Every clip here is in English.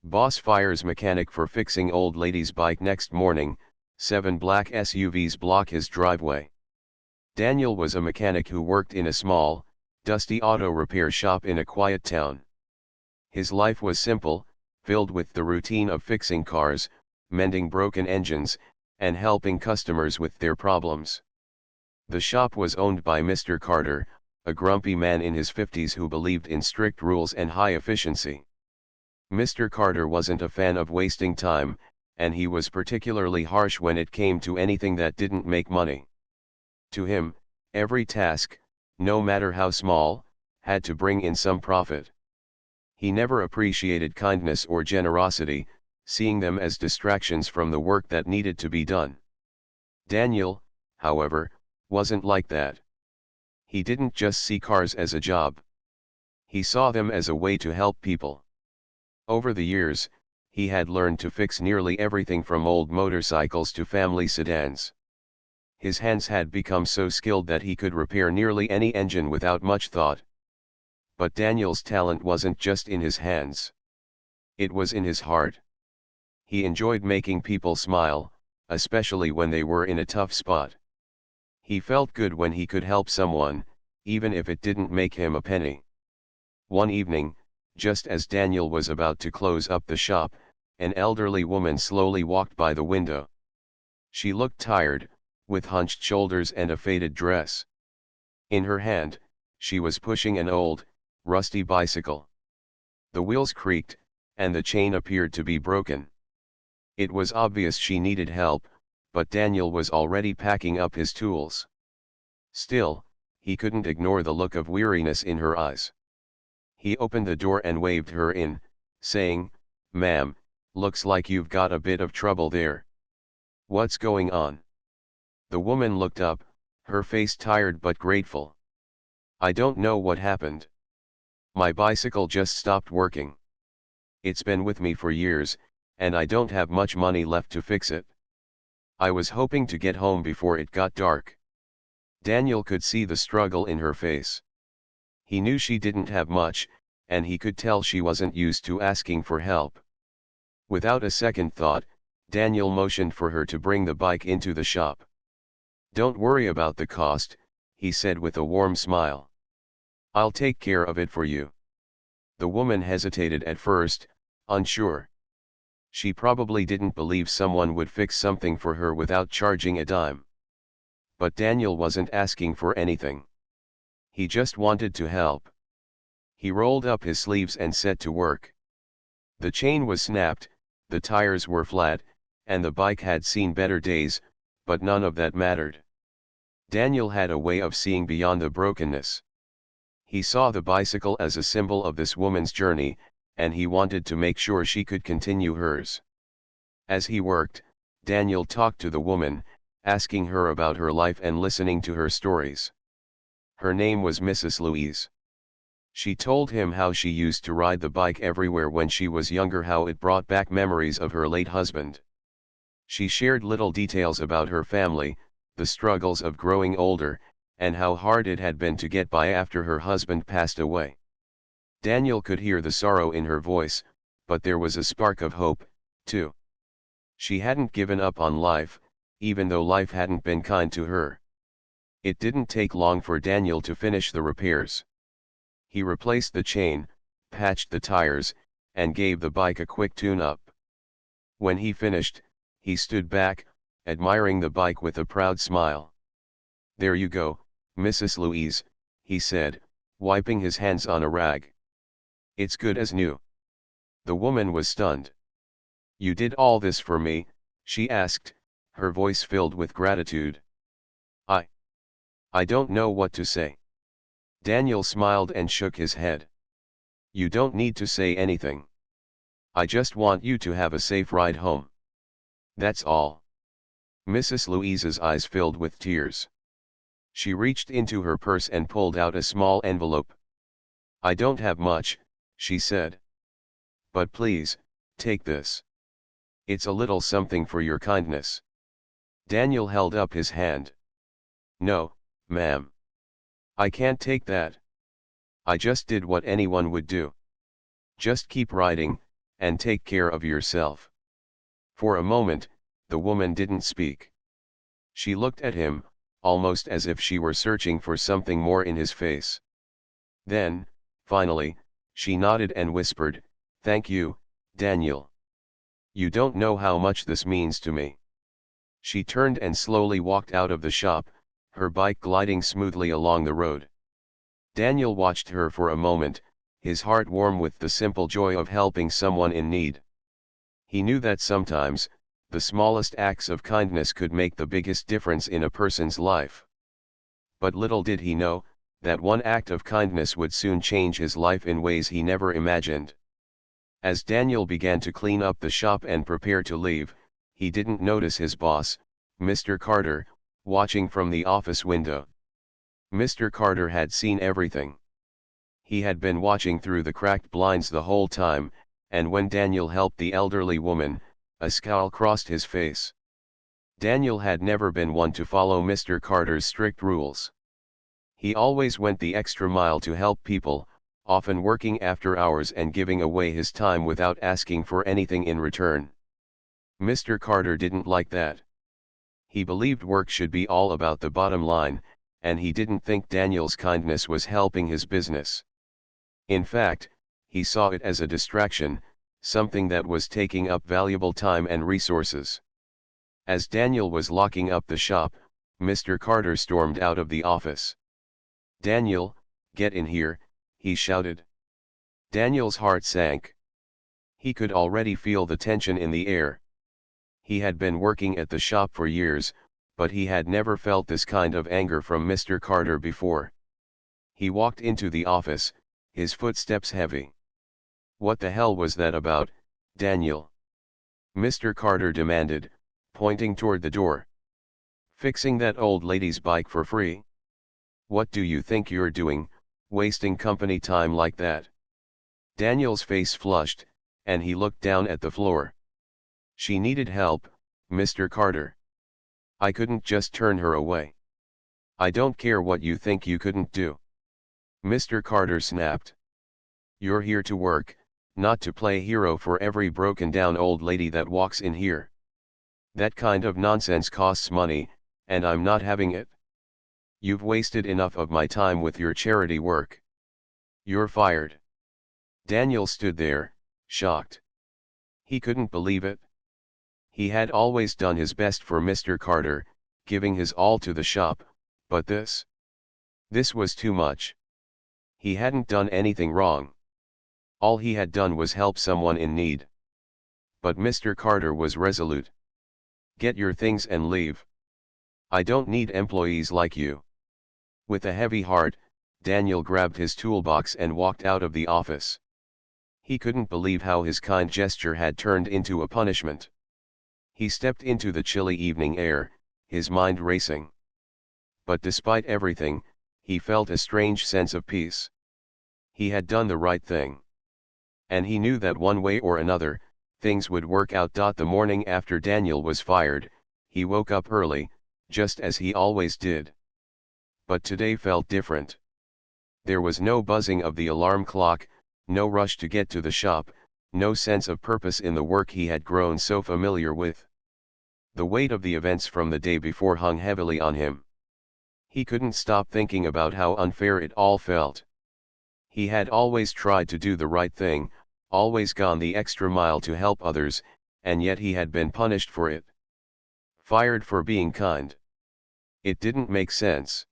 Boss fires mechanic for fixing old lady's bike next morning, 7 black SUVs block his driveway. Daniel was a mechanic who worked in a small, dusty auto repair shop in a quiet town. His life was simple, filled with the routine of fixing cars, mending broken engines, and helping customers with their problems. The shop was owned by Mr. Carter, a grumpy man in his 50s who believed in strict rules and high efficiency. Mr. Carter wasn't a fan of wasting time, and he was particularly harsh when it came to anything that didn't make money. To him, every task, no matter how small, had to bring in some profit. He never appreciated kindness or generosity, seeing them as distractions from the work that needed to be done. Daniel, however, wasn't like that. He didn't just see cars as a job. He saw them as a way to help people. Over the years, he had learned to fix nearly everything from old motorcycles to family sedans. His hands had become so skilled that he could repair nearly any engine without much thought. But Daniel's talent wasn't just in his hands. It was in his heart. He enjoyed making people smile, especially when they were in a tough spot. He felt good when he could help someone, even if it didn't make him a penny. One evening, just as Daniel was about to close up the shop, an elderly woman slowly walked by the window. She looked tired, with hunched shoulders and a faded dress. In her hand, she was pushing an old, rusty bicycle. The wheels creaked, and the chain appeared to be broken. It was obvious she needed help, but Daniel was already packing up his tools. Still, he couldn't ignore the look of weariness in her eyes. He opened the door and waved her in, saying, "Ma'am, looks like you've got a bit of trouble there. What's going on?" The woman looked up, her face tired but grateful. "I don't know what happened. My bicycle just stopped working. It's been with me for years, and I don't have much money left to fix it. I was hoping to get home before it got dark." Daniel could see the struggle in her face. He knew she didn't have much, and he could tell she wasn't used to asking for help. Without a second thought, Daniel motioned for her to bring the bike into the shop. "Don't worry about the cost," he said with a warm smile. "I'll take care of it for you." The woman hesitated at first, unsure. She probably didn't believe someone would fix something for her without charging a dime. But Daniel wasn't asking for anything. He just wanted to help. He rolled up his sleeves and set to work. The chain was snapped, the tires were flat, and the bike had seen better days, but none of that mattered. Daniel had a way of seeing beyond the brokenness. He saw the bicycle as a symbol of this woman's journey, and he wanted to make sure she could continue hers. As he worked, Daniel talked to the woman, asking her about her life and listening to her stories. Her name was Mrs. Louise. She told him how she used to ride the bike everywhere when she was younger, how it brought back memories of her late husband. She shared little details about her family, the struggles of growing older, and how hard it had been to get by after her husband passed away. Daniel could hear the sorrow in her voice, but there was a spark of hope, too. She hadn't given up on life, even though life hadn't been kind to her. It didn't take long for Daniel to finish the repairs. He replaced the chain, patched the tires, and gave the bike a quick tune-up. When he finished, he stood back, admiring the bike with a proud smile. "There you go, Mrs. Louise," he said, wiping his hands on a rag. "It's good as new." The woman was stunned. "You did all this for me?" she asked, her voice filled with gratitude. I I don't know what to say." Daniel smiled and shook his head. "You don't need to say anything. I just want you to have a safe ride home. That's all." Mrs. Louise's eyes filled with tears. She reached into her purse and pulled out a small envelope. "I don't have much," she said. "But please, take this. It's a little something for your kindness." Daniel held up his hand. "No, ma'am. I can't take that. I just did what anyone would do. Just keep riding, and take care of yourself." For a moment, the woman didn't speak. She looked at him, almost as if she were searching for something more in his face. Then, finally, she nodded and whispered, "Thank you, Daniel. You don't know how much this means to me." She turned and slowly walked out of the shop, her bike gliding smoothly along the road. Daniel watched her for a moment, his heart warm with the simple joy of helping someone in need. He knew that sometimes, the smallest acts of kindness could make the biggest difference in a person's life. But little did he know, that one act of kindness would soon change his life in ways he never imagined. As Daniel began to clean up the shop and prepare to leave, he didn't notice his boss, Mr. Carter, watching from the office window. Mr. Carter had seen everything. He had been watching through the cracked blinds the whole time, and when Daniel helped the elderly woman, a scowl crossed his face. Daniel had never been one to follow Mr. Carter's strict rules. He always went the extra mile to help people, often working after hours and giving away his time without asking for anything in return. Mr. Carter didn't like that. He believed work should be all about the bottom line, and he didn't think Daniel's kindness was helping his business. In fact, he saw it as a distraction, something that was taking up valuable time and resources. As Daniel was locking up the shop, Mr. Carter stormed out of the office. "Daniel, get in here," he shouted. Daniel's heart sank. He could already feel the tension in the air. He had been working at the shop for years, but he had never felt this kind of anger from Mr. Carter before. He walked into the office, his footsteps heavy. "What the hell was that about, Daniel?" Mr. Carter demanded, pointing toward the door. "Fixing that old lady's bike for free? What do you think you're doing, wasting company time like that?" Daniel's face flushed, and he looked down at the floor. "She needed help, Mr. Carter. I couldn't just turn her away. I don't care what you think you couldn't do." Mr. Carter snapped. "You're here to work, not to play hero for every broken down old lady that walks in here. That kind of nonsense costs money, and I'm not having it. You've wasted enough of my time with your charity work. You're fired." Daniel stood there, shocked. He couldn't believe it. He had always done his best for Mr. Carter, giving his all to the shop, but this was too much. He hadn't done anything wrong. All he had done was help someone in need. But Mr. Carter was resolute. "Get your things and leave. I don't need employees like you." With a heavy heart, Daniel grabbed his toolbox and walked out of the office. He couldn't believe how his kind gesture had turned into a punishment. He stepped into the chilly evening air, his mind racing. But despite everything, he felt a strange sense of peace. He had done the right thing. And he knew that one way or another, things would work out. The morning after Daniel was fired, he woke up early, just as he always did. But today felt different. There was no buzzing of the alarm clock, no rush to get to the shop, no sense of purpose in the work he had grown so familiar with. The weight of the events from the day before hung heavily on him. He couldn't stop thinking about how unfair it all felt. He had always tried to do the right thing, always gone the extra mile to help others, and yet he had been punished for it. Fired for being kind. It didn't make sense.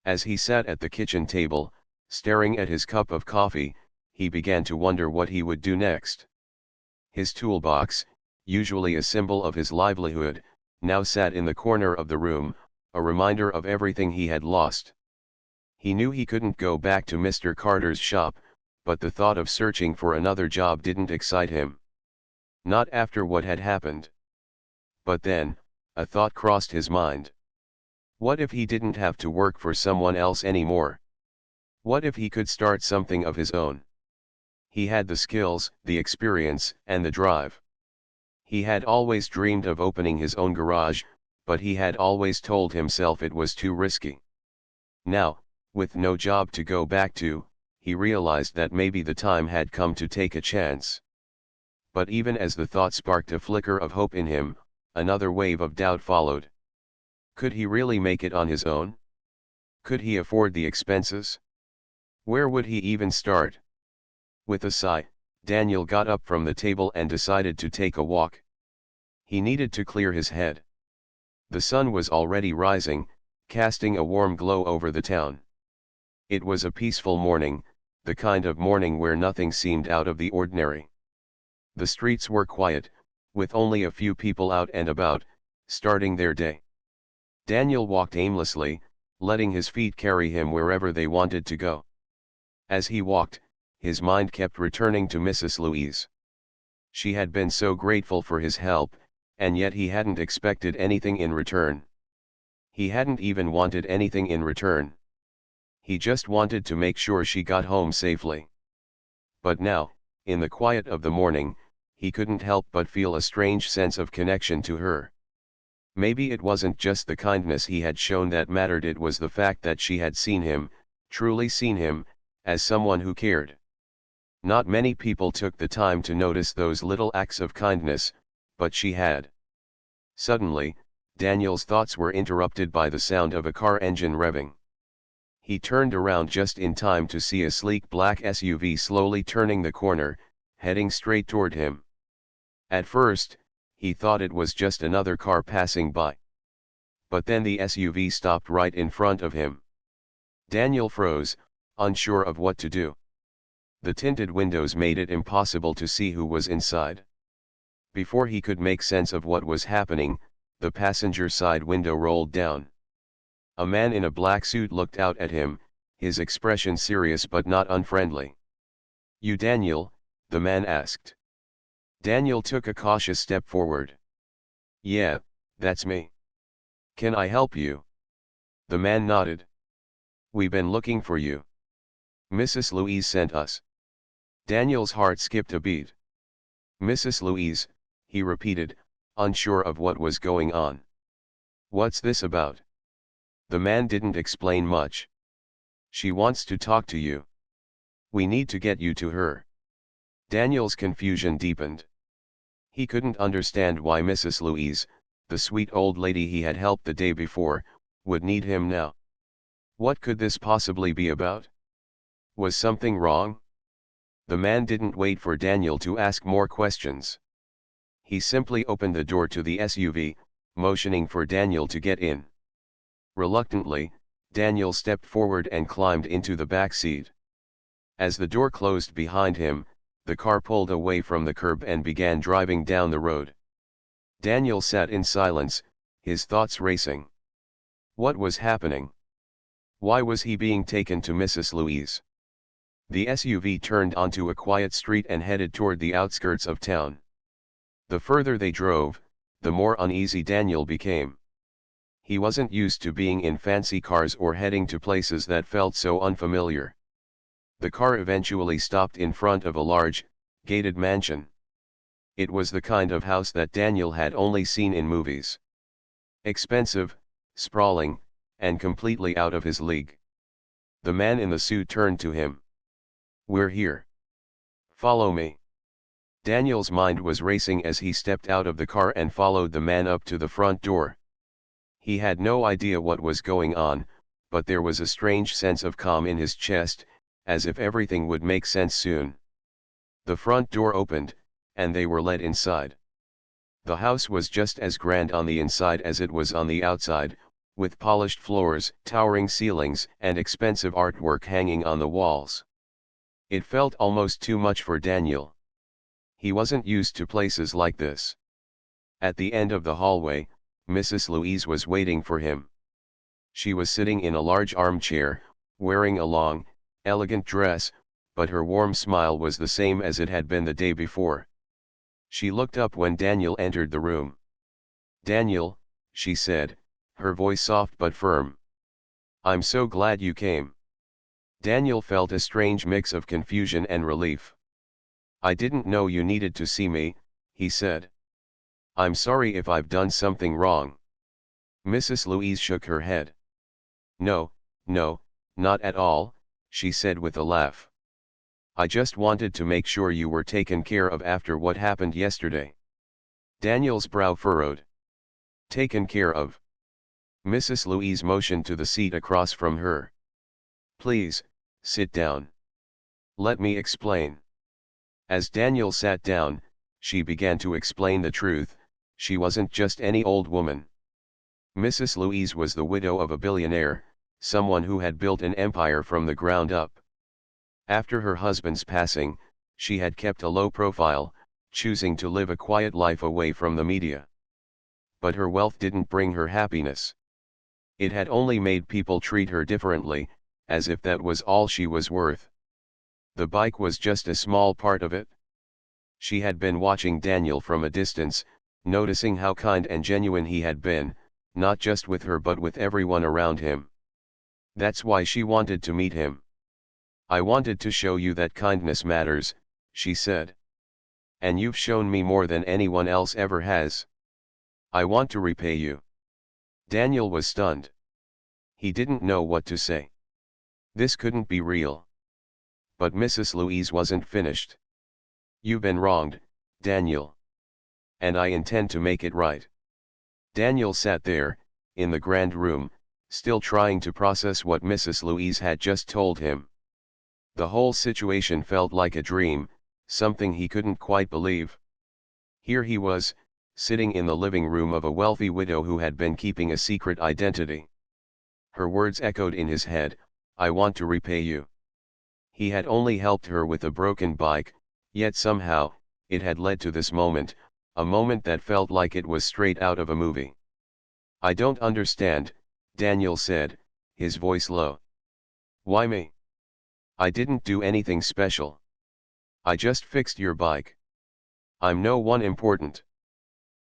As he sat at the kitchen table, staring at his cup of coffee, he began to wonder what he would do next. His toolbox, usually a symbol of his livelihood, now sat in the corner of the room, a reminder of everything he had lost. He knew he couldn't go back to Mr. Carter's shop, but the thought of searching for another job didn't excite him. Not after what had happened. But then, a thought crossed his mind. What if he didn't have to work for someone else anymore? What if he could start something of his own? He had the skills, the experience, and the drive. He had always dreamed of opening his own garage, but he had always told himself it was too risky. Now, with no job to go back to, he realized that maybe the time had come to take a chance. But even as the thought sparked a flicker of hope in him, another wave of doubt followed. Could he really make it on his own? Could he afford the expenses? Where would he even start? With a sigh, Daniel got up from the table and decided to take a walk. He needed to clear his head. The sun was already rising, casting a warm glow over the town. It was a peaceful morning, the kind of morning where nothing seemed out of the ordinary. The streets were quiet, with only a few people out and about, starting their day. Daniel walked aimlessly, letting his feet carry him wherever they wanted to go. As he walked, his mind kept returning to Mrs. Louise. She had been so grateful for his help, and yet he hadn't expected anything in return. He hadn't even wanted anything in return. He just wanted to make sure she got home safely. But now, in the quiet of the morning, he couldn't help but feel a strange sense of connection to her. Maybe it wasn't just the kindness he had shown that mattered, it was the fact that she had seen him, truly seen him, as someone who cared. Not many people took the time to notice those little acts of kindness, but she had. Suddenly, Daniel's thoughts were interrupted by the sound of a car engine revving. He turned around just in time to see a sleek black SUV slowly turning the corner, heading straight toward him. At first, he thought it was just another car passing by. But then the SUV stopped right in front of him. Daniel froze, unsure of what to do. The tinted windows made it impossible to see who was inside. Before he could make sense of what was happening, the passenger side window rolled down. A man in a black suit looked out at him, his expression serious but not unfriendly. "You Daniel?" the man asked. Daniel took a cautious step forward. "Yeah, that's me. Can I help you?" The man nodded. "We've been looking for you. Mrs. Louise sent us." Daniel's heart skipped a beat. "Mrs. Louise," he repeated, unsure of what was going on. "What's this about?" The man didn't explain much. "She wants to talk to you. We need to get you to her." Daniel's confusion deepened. He couldn't understand why Mrs. Louise, the sweet old lady he had helped the day before, would need him now. What could this possibly be about? Was something wrong? The man didn't wait for Daniel to ask more questions. He simply opened the door to the SUV, motioning for Daniel to get in. Reluctantly, Daniel stepped forward and climbed into the back seat. As the door closed behind him, the car pulled away from the curb and began driving down the road. Daniel sat in silence, his thoughts racing. What was happening? Why was he being taken to Mrs. Louise? The SUV turned onto a quiet street and headed toward the outskirts of town. The further they drove, the more uneasy Daniel became. He wasn't used to being in fancy cars or heading to places that felt so unfamiliar. The car eventually stopped in front of a large, gated mansion. It was the kind of house that Daniel had only seen in movies. Expensive, sprawling, and completely out of his league. The man in the suit turned to him. "We're here. Follow me." Daniel's mind was racing as he stepped out of the car and followed the man up to the front door. He had no idea what was going on, but there was a strange sense of calm in his chest, as if everything would make sense soon. The front door opened, and they were led inside. The house was just as grand on the inside as it was on the outside, with polished floors, towering ceilings, and expensive artwork hanging on the walls. It felt almost too much for Daniel. He wasn't used to places like this. At the end of the hallway, Mrs. Louise was waiting for him. She was sitting in a large armchair, wearing a long, elegant dress, but her warm smile was the same as it had been the day before. She looked up when Daniel entered the room. "Daniel," she said, her voice soft but firm. "I'm so glad you came." Daniel felt a strange mix of confusion and relief. "I didn't know you needed to see me," he said. "I'm sorry if I've done something wrong." Mrs. Louise shook her head. "No, no, not at all," she said with a laugh. I just wanted to make sure you were taken care of after what happened yesterday. Daniel's brow furrowed. Taken care of? Mrs. Louise motioned to the seat across from her. Please, sit down. Let me explain. As Daniel sat down, she began to explain the truth. She wasn't just any old woman. Mrs. Louise was the widow of a billionaire, someone who had built an empire from the ground up. After her husband's passing, she had kept a low profile, choosing to live a quiet life away from the media. But her wealth didn't bring her happiness. It had only made people treat her differently, as if that was all she was worth. The bike was just a small part of it. She had been watching Daniel from a distance, noticing how kind and genuine he had been, not just with her but with everyone around him. That's why she wanted to meet him. I wanted to show you that kindness matters, she said. And you've shown me more than anyone else ever has. I want to repay you. Daniel was stunned. He didn't know what to say. This couldn't be real. But Mrs. Louise wasn't finished. You've been wronged, Daniel. And I intend to make it right. Daniel sat there, in the grand room, still trying to process what Mrs. Louise had just told him. The whole situation felt like a dream, something he couldn't quite believe. Here he was, sitting in the living room of a wealthy widow who had been keeping a secret identity. Her words echoed in his head, I want to repay you. He had only helped her with a broken bike, yet somehow, it had led to this moment, a moment that felt like it was straight out of a movie. I don't understand, Daniel said, his voice low. Why me? I didn't do anything special. I just fixed your bike. I'm no one important.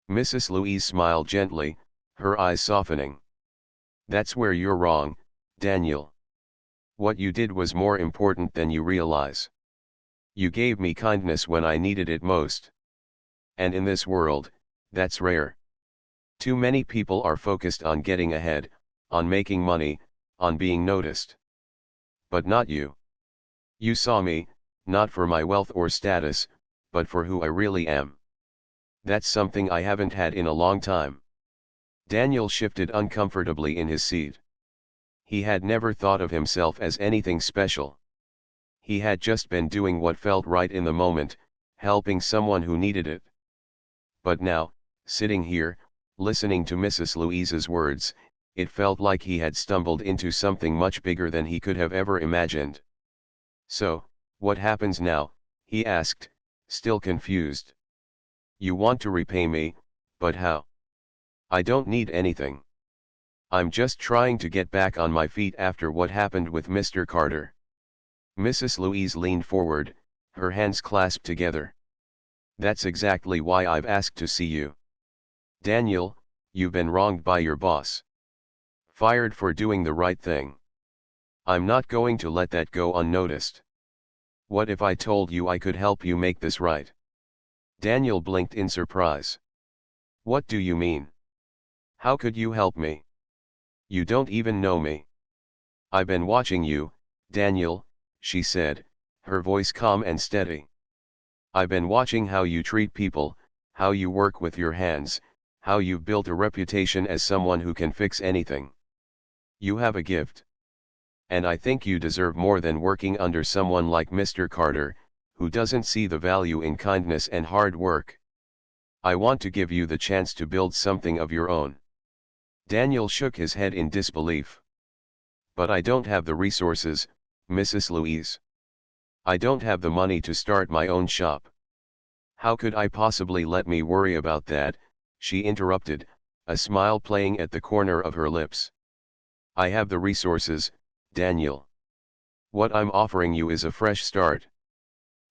Mrs. Louise smiled gently, her eyes softening. That's where you're wrong, Daniel. What you did was more important than you realize. You gave me kindness when I needed it most. And in this world, that's rare. Too many people are focused on getting ahead, on making money, on being noticed. But not you. You saw me, not for my wealth or status, but for who I really am. That's something I haven't had in a long time. Daniel shifted uncomfortably in his seat. He had never thought of himself as anything special. He had just been doing what felt right in the moment, helping someone who needed it. But now, sitting here, listening to Mrs. Louise's words, it felt like he had stumbled into something much bigger than he could have ever imagined. So, what happens now? He asked, still confused. You want to repay me, but how? I don't need anything. I'm just trying to get back on my feet after what happened with Mr. Carter. Mrs. Louise leaned forward, her hands clasped together. That's exactly why I've asked to see you. Daniel, you've been wronged by your boss. Fired for doing the right thing. I'm not going to let that go unnoticed. What if I told you I could help you make this right? Daniel blinked in surprise. What do you mean? How could you help me? You don't even know me. I've been watching you, Daniel, she said, her voice calm and steady. I've been watching how you treat people, how you work with your hands, how you've built a reputation as someone who can fix anything. You have a gift. And I think you deserve more than working under someone like Mr. Carter, who doesn't see the value in kindness and hard work. I want to give you the chance to build something of your own. Daniel shook his head in disbelief. But I don't have the resources, Mrs. Louise. I don't have the money to start my own shop. How could I possibly let me worry about that? She interrupted, a smile playing at the corner of her lips. I have the resources, Daniel. What I'm offering you is a fresh start.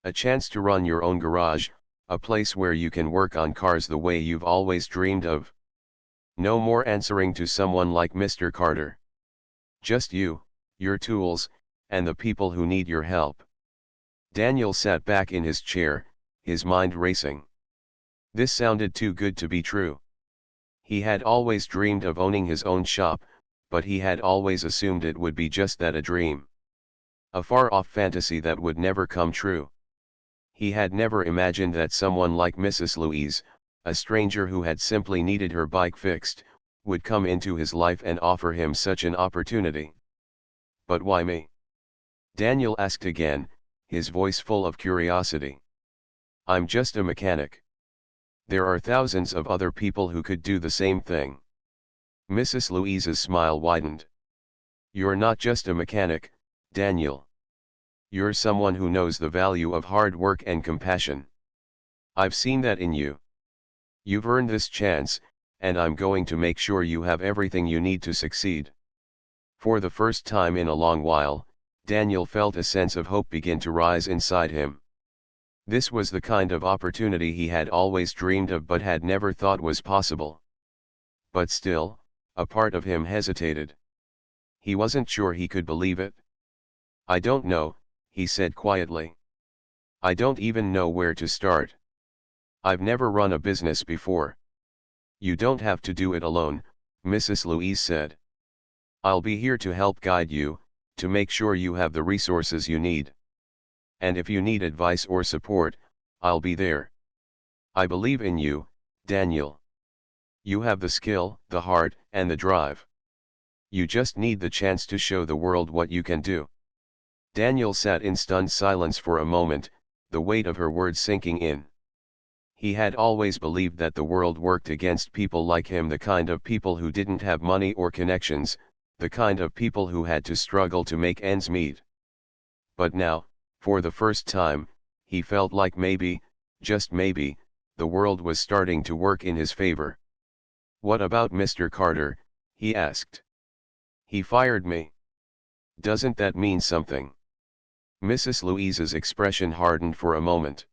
A chance to run your own garage, a place where you can work on cars the way you've always dreamed of. No more answering to someone like Mr. Carter. Just you, your tools, and the people who need your help. Daniel sat back in his chair, his mind racing. This sounded too good to be true. He had always dreamed of owning his own shop, but he had always assumed it would be just that, a dream. A far-off fantasy that would never come true. He had never imagined that someone like Mrs. Louise, a stranger who had simply needed her bike fixed, would come into his life and offer him such an opportunity. But why me? Daniel asked again, his voice full of curiosity. I'm just a mechanic. There are thousands of other people who could do the same thing. Mrs. Louise's smile widened. You're not just a mechanic, Daniel. You're someone who knows the value of hard work and compassion. I've seen that in you. You've earned this chance, and I'm going to make sure you have everything you need to succeed. For the first time in a long while, Daniel felt a sense of hope begin to rise inside him. This was the kind of opportunity he had always dreamed of but had never thought was possible. But still, a part of him hesitated. He wasn't sure he could believe it. I don't know, he said quietly. I don't even know where to start. I've never run a business before. You don't have to do it alone, Mrs. Louise said. I'll be here to help guide you, to make sure you have the resources you need. And if you need advice or support, I'll be there. I believe in you, Daniel. You have the skill, the heart, and the drive. You just need the chance to show the world what you can do. Daniel sat in stunned silence for a moment, the weight of her words sinking in. He had always believed that the world worked against people like him, the kind of people who didn't have money or connections, the kind of people who had to struggle to make ends meet. But now, for the first time, he felt like maybe, just maybe, the world was starting to work in his favor. What about Mr. Carter? He asked. He fired me. Doesn't that mean something? Mrs. Louise's expression hardened for a moment.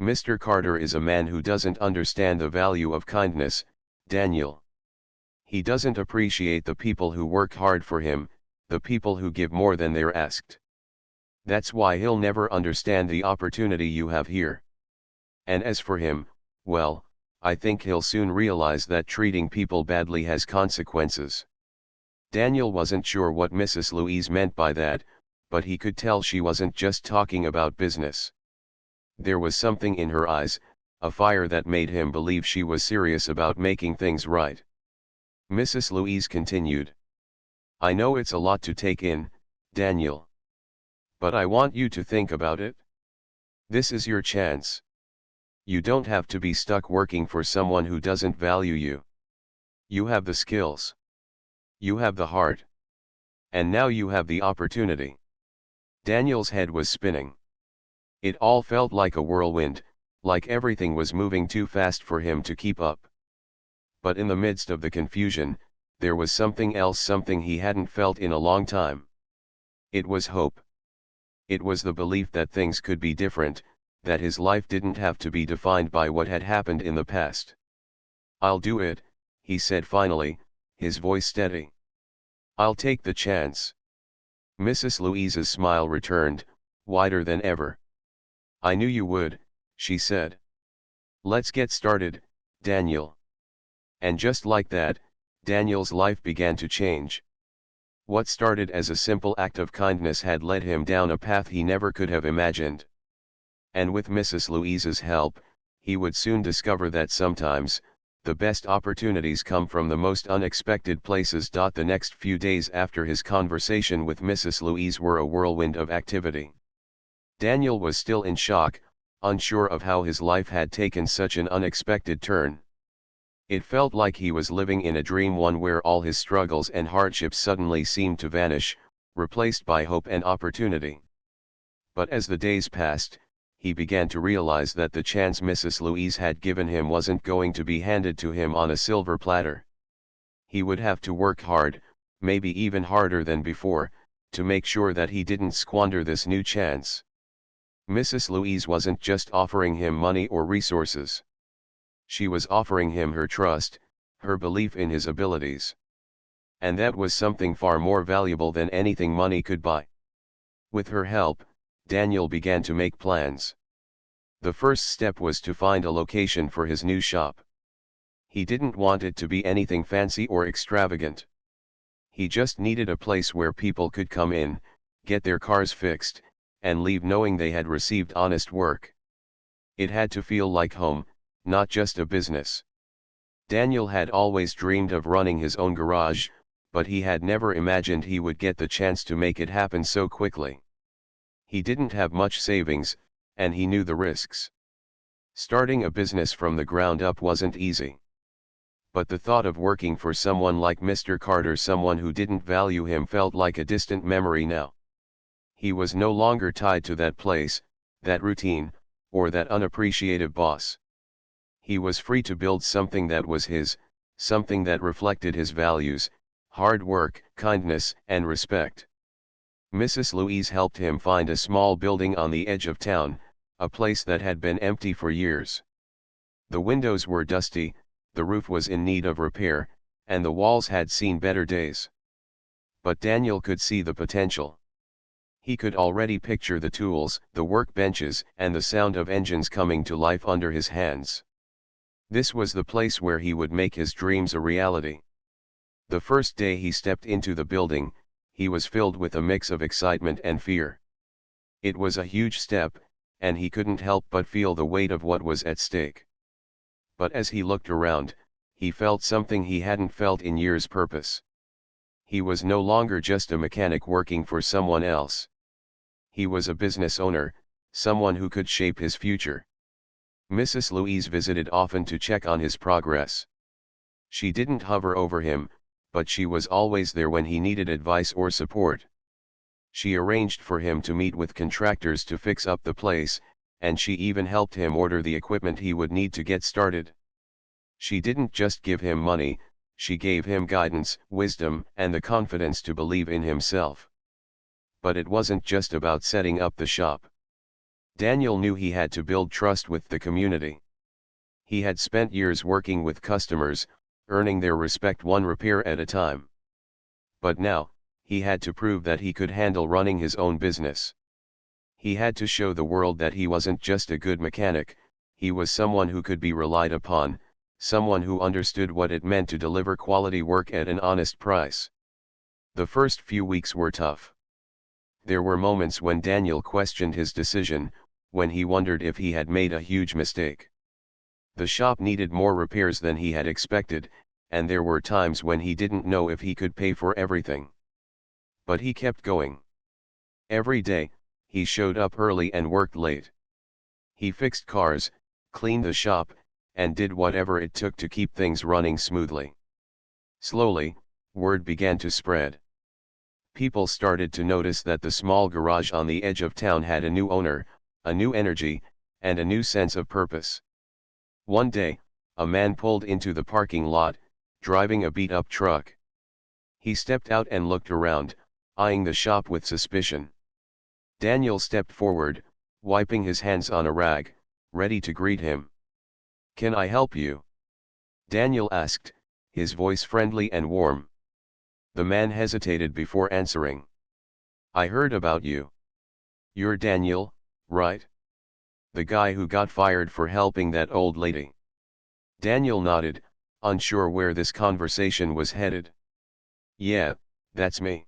Mr. Carter is a man who doesn't understand the value of kindness, Daniel. He doesn't appreciate the people who work hard for him, the people who give more than they're asked. That's why he'll never understand the opportunity you have here. And as for him, well, I think he'll soon realize that treating people badly has consequences. Daniel wasn't sure what Mrs. Louise meant by that, but he could tell she wasn't just talking about business. There was something in her eyes, a fire that made him believe she was serious about making things right. Mrs. Louise continued. I know it's a lot to take in, Daniel. But I want you to think about it. This is your chance. You don't have to be stuck working for someone who doesn't value you. You have the skills. You have the heart. And now you have the opportunity. Daniel's head was spinning. It all felt like a whirlwind, like everything was moving too fast for him to keep up. But in the midst of the confusion, there was something else, something he hadn't felt in a long time. It was hope. It was the belief that things could be different, that his life didn't have to be defined by what had happened in the past. I'll do it, he said finally, his voice steady. I'll take the chance. Mrs. Louise's smile returned, wider than ever. I knew you would, she said. Let's get started, Daniel. And just like that, Daniel's life began to change. What started as a simple act of kindness had led him down a path he never could have imagined. And with Mrs. Louise's help, he would soon discover that sometimes, the best opportunities come from the most unexpected places. The next few days after his conversation with Mrs. Louise were a whirlwind of activity. Daniel was still in shock, unsure of how his life had taken such an unexpected turn. It felt like he was living in a dream, one where all his struggles and hardships suddenly seemed to vanish, replaced by hope and opportunity. But as the days passed, he began to realize that the chance Mrs. Louise had given him wasn't going to be handed to him on a silver platter. He would have to work hard, maybe even harder than before, to make sure that he didn't squander this new chance. Mrs. Louise wasn't just offering him money or resources. She was offering him her trust, her belief in his abilities. And that was something far more valuable than anything money could buy. With her help, Daniel began to make plans. The first step was to find a location for his new shop. He didn't want it to be anything fancy or extravagant. He just needed a place where people could come in, get their cars fixed, and leave knowing they had received honest work. It had to feel like home, not just a business. Daniel had always dreamed of running his own garage, but he had never imagined he would get the chance to make it happen so quickly. He didn't have much savings, and he knew the risks. Starting a business from the ground up wasn't easy. But the thought of working for someone like Mr. Carter, someone who didn't value him, felt like a distant memory now. He was no longer tied to that place, that routine, or that unappreciative boss. He was free to build something that was his, something that reflected his values: hard work, kindness, and respect. Mrs. Louise helped him find a small building on the edge of town, a place that had been empty for years. The windows were dusty, the roof was in need of repair, and the walls had seen better days. But Daniel could see the potential. He could already picture the tools, the workbenches, and the sound of engines coming to life under his hands. This was the place where he would make his dreams a reality. The first day he stepped into the building, he was filled with a mix of excitement and fear. It was a huge step, and he couldn't help but feel the weight of what was at stake. But as he looked around, he felt something he hadn't felt in years: purpose. He was no longer just a mechanic working for someone else. He was a business owner, someone who could shape his future. Mrs. Louise visited often to check on his progress. She didn't hover over him, but she was always there when he needed advice or support. She arranged for him to meet with contractors to fix up the place, and she even helped him order the equipment he would need to get started. She didn't just give him money, she gave him guidance, wisdom, and the confidence to believe in himself. But it wasn't just about setting up the shop. Daniel knew he had to build trust with the community. He had spent years working with customers, earning their respect one repair at a time. But now, he had to prove that he could handle running his own business. He had to show the world that he wasn't just a good mechanic, he was someone who could be relied upon, someone who understood what it meant to deliver quality work at an honest price. The first few weeks were tough. There were moments when Daniel questioned his decision, when he wondered if he had made a huge mistake. The shop needed more repairs than he had expected, and there were times when he didn't know if he could pay for everything. But he kept going. Every day, he showed up early and worked late. He fixed cars, cleaned the shop, and did whatever it took to keep things running smoothly. Slowly, word began to spread. People started to notice that the small garage on the edge of town had a new owner, a new energy, and a new sense of purpose. One day, a man pulled into the parking lot, driving a beat-up truck. He stepped out and looked around, eyeing the shop with suspicion. Daniel stepped forward, wiping his hands on a rag, ready to greet him. "Can I help you?" Daniel asked, his voice friendly and warm. The man hesitated before answering. "I heard about you. You're Daniel, right? The guy who got fired for helping that old lady." Daniel nodded, unsure where this conversation was headed. "Yeah, that's me.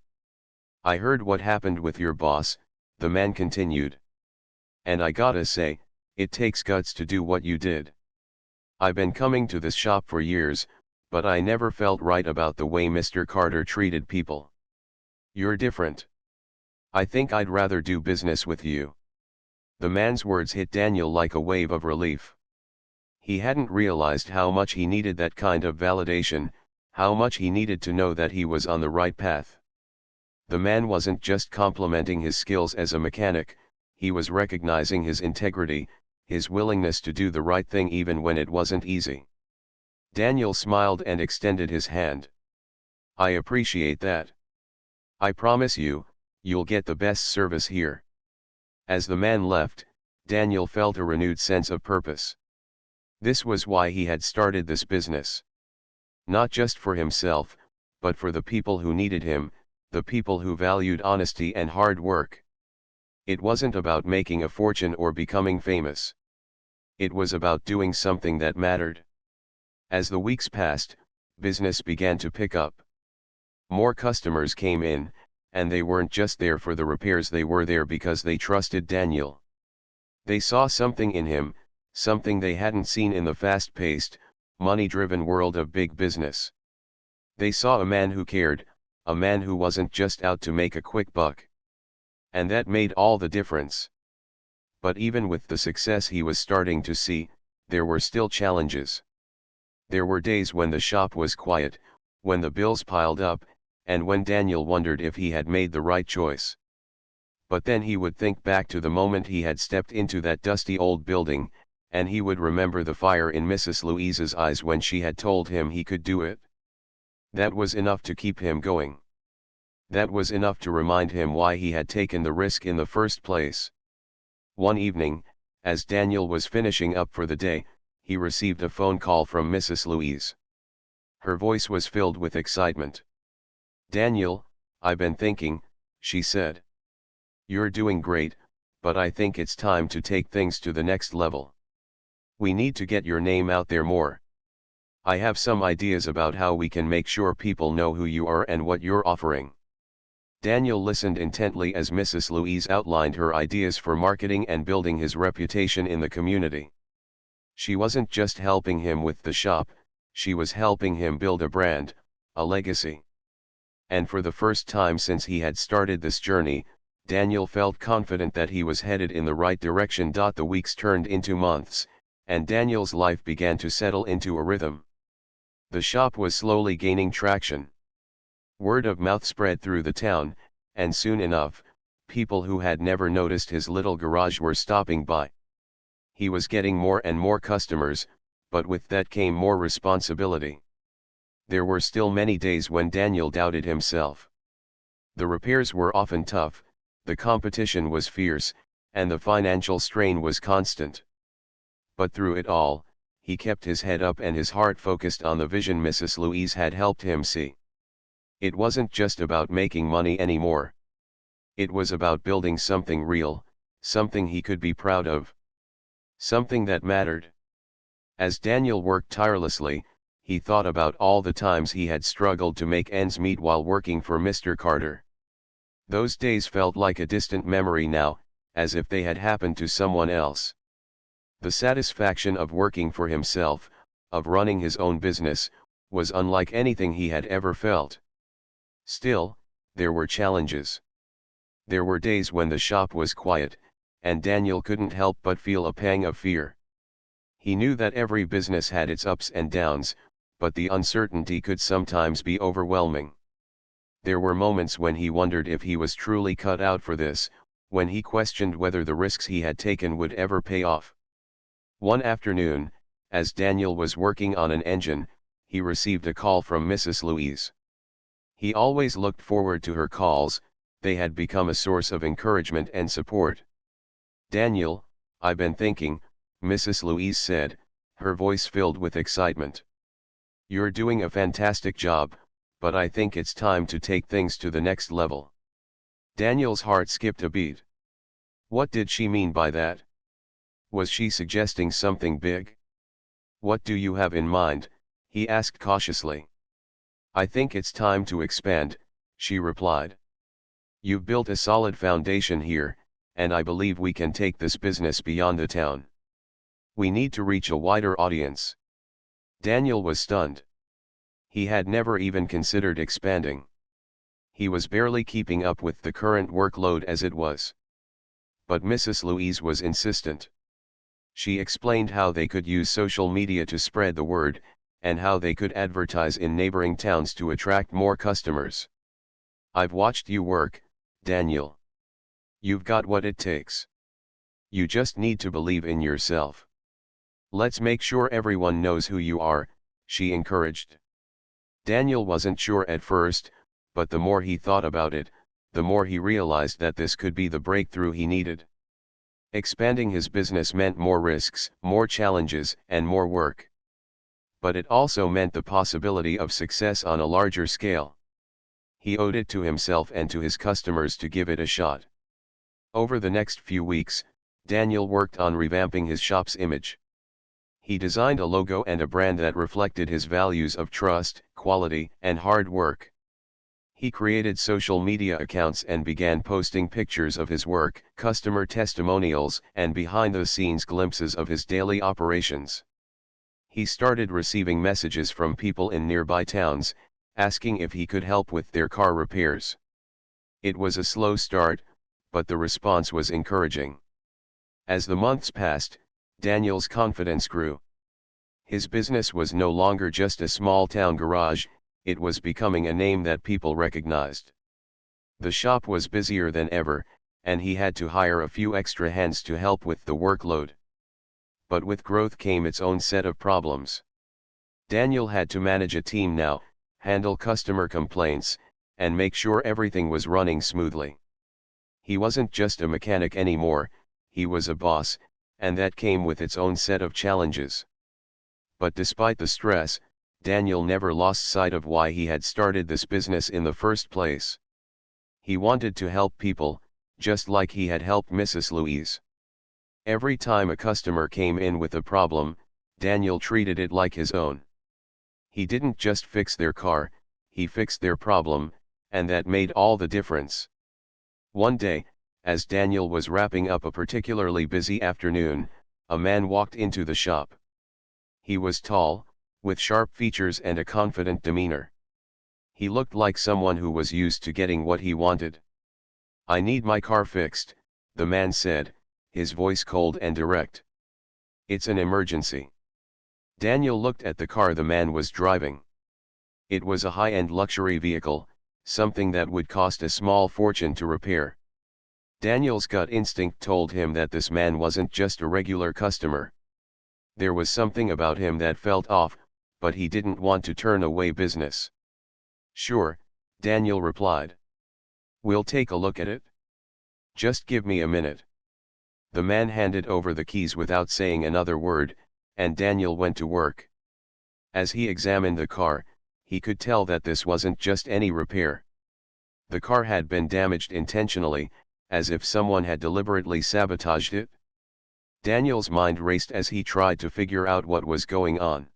I heard what happened with your boss," the man continued. "And I gotta say, it takes guts to do what you did. I've been coming to this shop for years, but I never felt right about the way Mr. Carter treated people. You're different. I think I'd rather do business with you." The man's words hit Daniel like a wave of relief. He hadn't realized how much he needed that kind of validation, how much he needed to know that he was on the right path. The man wasn't just complimenting his skills as a mechanic, he was recognizing his integrity, his willingness to do the right thing even when it wasn't easy. Daniel smiled and extended his hand. "I appreciate that. I promise you, you'll get the best service here." As the man left, Daniel felt a renewed sense of purpose. This was why he had started this business. Not just for himself, but for the people who needed him, the people who valued honesty and hard work. It wasn't about making a fortune or becoming famous. It was about doing something that mattered. As the weeks passed, business began to pick up. More customers came in, and they weren't just there for the repairs, they were there because they trusted Daniel. They saw something in him, something they hadn't seen in the fast-paced, money-driven world of big business. They saw a man who cared, a man who wasn't just out to make a quick buck. And that made all the difference. But even with the success he was starting to see, there were still challenges. There were days when the shop was quiet, when the bills piled up, and when Daniel wondered if he had made the right choice. But then he would think back to the moment he had stepped into that dusty old building, and he would remember the fire in Mrs. Louise's eyes when she had told him he could do it. That was enough to keep him going. That was enough to remind him why he had taken the risk in the first place. One evening, as Daniel was finishing up for the day, he received a phone call from Mrs. Louise. Her voice was filled with excitement. "Daniel, I've been thinking," she said. "You're doing great, but I think it's time to take things to the next level. We need to get your name out there more. I have some ideas about how we can make sure people know who you are and what you're offering." Daniel listened intently as Mrs. Louise outlined her ideas for marketing and building his reputation in the community. She wasn't just helping him with the shop, she was helping him build a brand, a legacy. And for the first time since he had started this journey, Daniel felt confident that he was headed in the right direction. The weeks turned into months, and Daniel's life began to settle into a rhythm. The shop was slowly gaining traction. Word of mouth spread through the town, and soon enough, people who had never noticed his little garage were stopping by. He was getting more and more customers, but with that came more responsibility. There were still many days when Daniel doubted himself. The repairs were often tough, the competition was fierce, and the financial strain was constant. But through it all, he kept his head up and his heart focused on the vision Mrs. Louise had helped him see. It wasn't just about making money anymore. It was about building something real, something he could be proud of. Something that mattered. As Daniel worked tirelessly, he thought about all the times he had struggled to make ends meet while working for Mr. Carter. Those days felt like a distant memory now, as if they had happened to someone else. The satisfaction of working for himself, of running his own business, was unlike anything he had ever felt. Still, there were challenges. There were days when the shop was quiet, and Daniel couldn't help but feel a pang of fear. He knew that every business had its ups and downs, but the uncertainty could sometimes be overwhelming. There were moments when he wondered if he was truly cut out for this, when he questioned whether the risks he had taken would ever pay off. One afternoon, as Daniel was working on an engine, he received a call from Mrs. Louise. He always looked forward to her calls, they had become a source of encouragement and support. "Daniel, I've been thinking," Mrs. Louise said, her voice filled with excitement. "You're doing a fantastic job, but I think it's time to take things to the next level." Daniel's heart skipped a beat. What did she mean by that? Was she suggesting something big? "What do you have in mind?" he asked cautiously. "I think it's time to expand," she replied. "You've built a solid foundation here, and I believe we can take this business beyond the town. We need to reach a wider audience." Daniel was stunned. He had never even considered expanding. He was barely keeping up with the current workload as it was. But Mrs. Louise was insistent. She explained how they could use social media to spread the word, and how they could advertise in neighboring towns to attract more customers. "I've watched you work, Daniel. You've got what it takes. You just need to believe in yourself. Let's make sure everyone knows who you are," she encouraged. Daniel wasn't sure at first, but the more he thought about it, the more he realized that this could be the breakthrough he needed. Expanding his business meant more risks, more challenges, and more work. But it also meant the possibility of success on a larger scale. He owed it to himself and to his customers to give it a shot. Over the next few weeks, Daniel worked on revamping his shop's image. He designed a logo and a brand that reflected his values of trust, quality, and hard work. He created social media accounts and began posting pictures of his work, customer testimonials, and behind-the-scenes glimpses of his daily operations. He started receiving messages from people in nearby towns, asking if he could help with their car repairs. It was a slow start, but the response was encouraging. As the months passed, Daniel's confidence grew. His business was no longer just a small-town garage, it was becoming a name that people recognized. The shop was busier than ever, and he had to hire a few extra hands to help with the workload. But with growth came its own set of problems. Daniel had to manage a team now, handle customer complaints, and make sure everything was running smoothly. He wasn't just a mechanic anymore, he was a boss, and that came with its own set of challenges. But despite the stress, Daniel never lost sight of why he had started this business in the first place. He wanted to help people, just like he had helped Mrs. Louise. Every time a customer came in with a problem, Daniel treated it like his own. He didn't just fix their car, he fixed their problem, and that made all the difference. One day, as Daniel was wrapping up a particularly busy afternoon, a man walked into the shop. He was tall, with sharp features and a confident demeanor. He looked like someone who was used to getting what he wanted. "I need my car fixed," the man said, his voice cold and direct. "It's an emergency." Daniel looked at the car the man was driving. It was a high-end luxury vehicle, something that would cost a small fortune to repair. Daniel's gut instinct told him that this man wasn't just a regular customer. There was something about him that felt off, but he didn't want to turn away business. "Sure," Daniel replied. "We'll take a look at it. Just give me a minute." The man handed over the keys without saying another word, and Daniel went to work. As he examined the car, he could tell that this wasn't just any repair. The car had been damaged intentionally, as if someone had deliberately sabotaged it. Daniel's mind raced as he tried to figure out what was going on.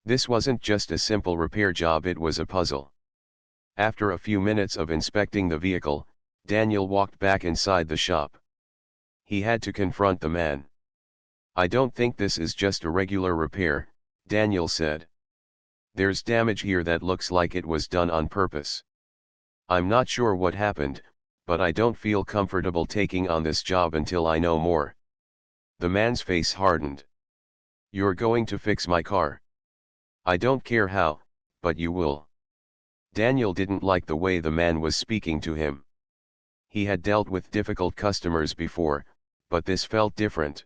This wasn't just a simple repair job, it was a puzzle. After a few minutes of inspecting the vehicle, Daniel walked back inside the shop. He had to confront the man. "I don't think this is just a regular repair," Daniel said. "There's damage here that looks like it was done on purpose. I'm not sure what happened, but I don't feel comfortable taking on this job until I know more." The man's face hardened. "You're going to fix my car? I don't care how, but you will." Daniel didn't like the way the man was speaking to him. He had dealt with difficult customers before, but this felt different.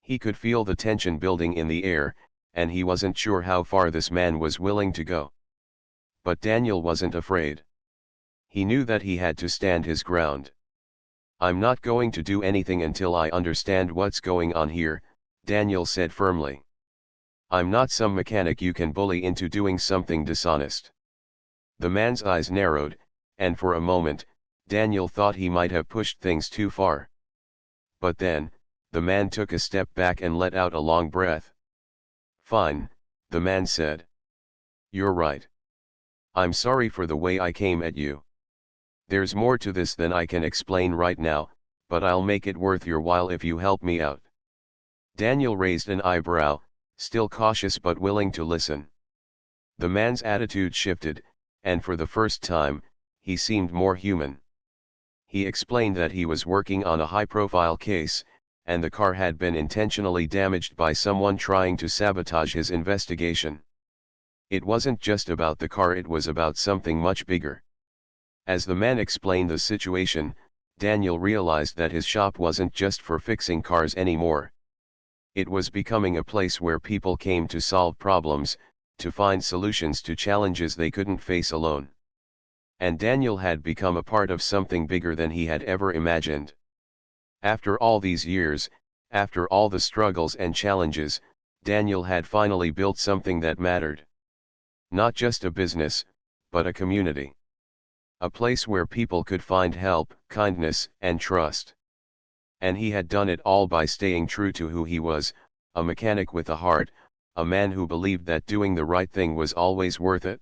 He could feel the tension building in the air, and he wasn't sure how far this man was willing to go. But Daniel wasn't afraid. He knew that he had to stand his ground. "I'm not going to do anything until I understand what's going on here," Daniel said firmly. "I'm not some mechanic you can bully into doing something dishonest." The man's eyes narrowed, and for a moment, Daniel thought he might have pushed things too far. But then, the man took a step back and let out a long breath. "Fine," the man said. "You're right. I'm sorry for the way I came at you. There's more to this than I can explain right now, but I'll make it worth your while if you help me out." Daniel raised an eyebrow, still cautious but willing to listen. The man's attitude shifted, and for the first time, he seemed more human. He explained that he was working on a high-profile case, and the car had been intentionally damaged by someone trying to sabotage his investigation. It wasn't just about the car, it was about something much bigger. As the man explained the situation, Daniel realized that his shop wasn't just for fixing cars anymore. It was becoming a place where people came to solve problems, to find solutions to challenges they couldn't face alone. And Daniel had become a part of something bigger than he had ever imagined. After all these years, after all the struggles and challenges, Daniel had finally built something that mattered. Not just a business, but a community. A place where people could find help, kindness, and trust. And he had done it all by staying true to who he was, a mechanic with a heart, a man who believed that doing the right thing was always worth it.